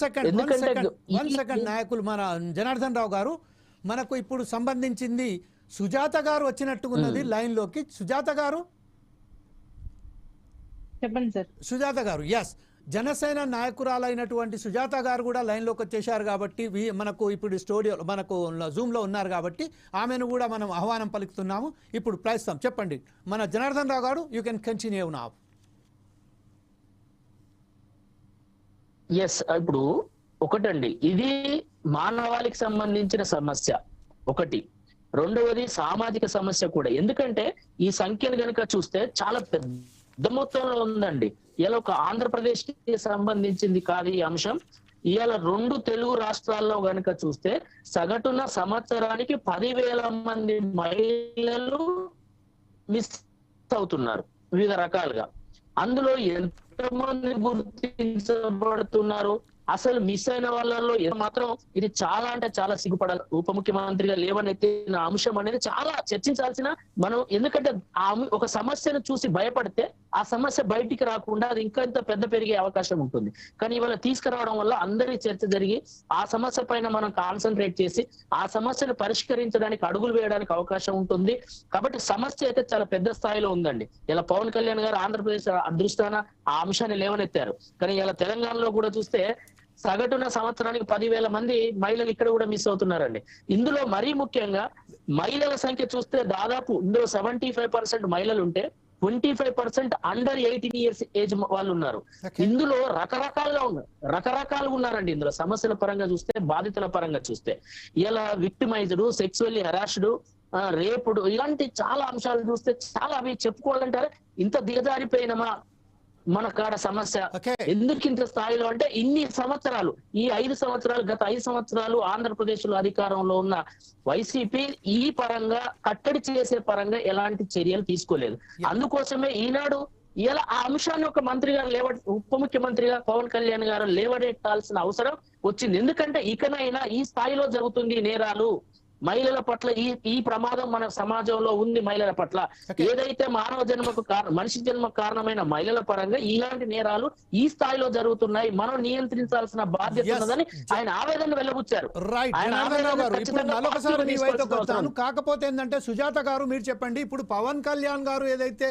Second నాయకులు మన జనార్దన్ రావు గారు, మనకు ఇప్పుడు సంబంధించింది సుజాత గారు వచ్చినట్టున్నది లైన్ లోకి. సుజాత గారు చెప్పండి సార్. సుజాత గారు, ఎస్, జనసేన నాయకురాలైనటువంటి సుజాత గారు కూడా లైన్లోకి వచ్చేసారు కాబట్టి మనకు ఇప్పుడు స్టూడియోలో మనకు జూమ్లో ఉన్నారు కాబట్టి ఆమెను కూడా మనం ఆహ్వానం పలుకుతున్నాము. ఇప్పుడు ప్రస్తుతం చెప్పండి మన జనార్దన్ రావు గారు, you can continue now. Yes, ఇప్పుడు ఒకటండి, ఇది మానవాళికి సంబంధించిన సమస్య ఒకటి. రెండవది సామాజిక సమస్య కూడా. ఎందుకంటే ఈ సంఖ్యను గనుక చూస్తే చాలా పెద్ద మొత్తంలో ఉందండి. ఇలా ఒక ఆంధ్రప్రదేశ్ కి సంబంధించింది కాదు ఈ అంశం. ఇవాళ 2 తెలుగు రాష్ట్రాల్లో గనుక చూస్తే సగటున సంవత్సరానికి 10,000 మంది మహిళలు మిస్ అవుతున్నారు వివిధ రకాలుగా. అందులో ఎంతమంది గుర్తించబడుతున్నారు, అసలు మిస్ అయిన వాళ్ళలో మాత్రం ఇది చాలా అంటే చాలా సిగ్గుపడాలి. ఉప ముఖ్యమంత్రిగా లేవనెత్తిన అంశం అనేది చాలా చర్చించాల్సిన మనం. ఎందుకంటే ఒక సమస్యను చూసి భయపడితే ఆ సమస్య బయటికి రాకుండా అది ఇంకా ఇంత పెద్ద పెరిగే అవకాశం ఉంటుంది. కానీ ఇవాళ తీసుకురావడం వల్ల అందరి చర్చ జరిగి ఆ సమస్య పైన మనం కాన్సన్ట్రేట్ చేసి ఆ సమస్యను పరిష్కరించడానికి అడుగులు వేయడానికి అవకాశం ఉంటుంది. కాబట్టి సమస్య అయితే చాలా పెద్ద స్థాయిలో ఉందండి. ఇలా పవన్ కళ్యాణ్ గారు ఆంధ్రప్రదేశ్ అదృష్టాన ఆ అంశాన్ని లేవనెత్తారు. కానీ ఇలా తెలంగాణలో కూడా చూస్తే సగటున సంవత్సరానికి 10,000 మంది మహిళలు ఇక్కడ కూడా మిస్ అవుతున్నారండి. ఇందులో మరీ ముఖ్యంగా మహిళల సంఖ్య చూస్తే దాదాపు ఇందులో 75% మహిళలు ఉంటే 25% అండర్ 18 ఇయర్స్ ఏజ్ వాళ్ళు ఉన్నారు. ఇందులో రకరకాలుగా ఉన్నారండి. ఇందులో సమస్యల పరంగా చూస్తే, బాధితుల పరంగా చూస్తే, ఇలా విక్టిమైజ్డ్, సెక్సువల్లీ హెరాస్డ్, రేపుడు, ఇలాంటి చాలా అంశాలు చూస్తే చాలా అవి చెప్పుకోవాలంటారు. ఇంత దిగజారిపోయినమా మన కాడ సమస్య ఎందుకు ఇంత స్థాయిలో అంటే ఇన్ని సంవత్సరాలు, ఈ 5 సంవత్సరాలు, గత 5 సంవత్సరాలు ఆంధ్రప్రదేశ్ లో అధికారంలో ఉన్న వైసీపీ ఈ పరంగా కట్టడి చేసే పరంగా ఎలాంటి చర్యలు తీసుకోలేదు. అందుకోసమే ఈనాడు ఇలా ఆ అంశాన్ని ఒక మంత్రిగా ఉప ముఖ్యమంత్రిగా పవన్ కళ్యాణ్ గారు లేవనెట్టాల్సిన అవసరం వచ్చింది. ఎందుకంటే ఇకనైనా ఈ స్థాయిలో జరుగుతుంది నేరాలు, మహిళల పట్ల ఈ ప్రమాదం మన సమాజంలో ఉంది. మహిళల పట్ల ఏదైతే మానవ జన్మకు మనిషి జన్మకు కారణమైన మహిళల పరంగా ఇలాంటి నేరాలు ఈ స్థాయిలో జరుగుతున్నాయి, మనం నియంత్రించాల్సిన బాధ్యత ఉన్నదని ఆయన ఆవేదన వెల్లబుచ్చారు. కాకపోతే ఏంటంటే సుజాత గారు మీరు చెప్పండి, ఇప్పుడు పవన్ కళ్యాణ్ గారు ఏదైతే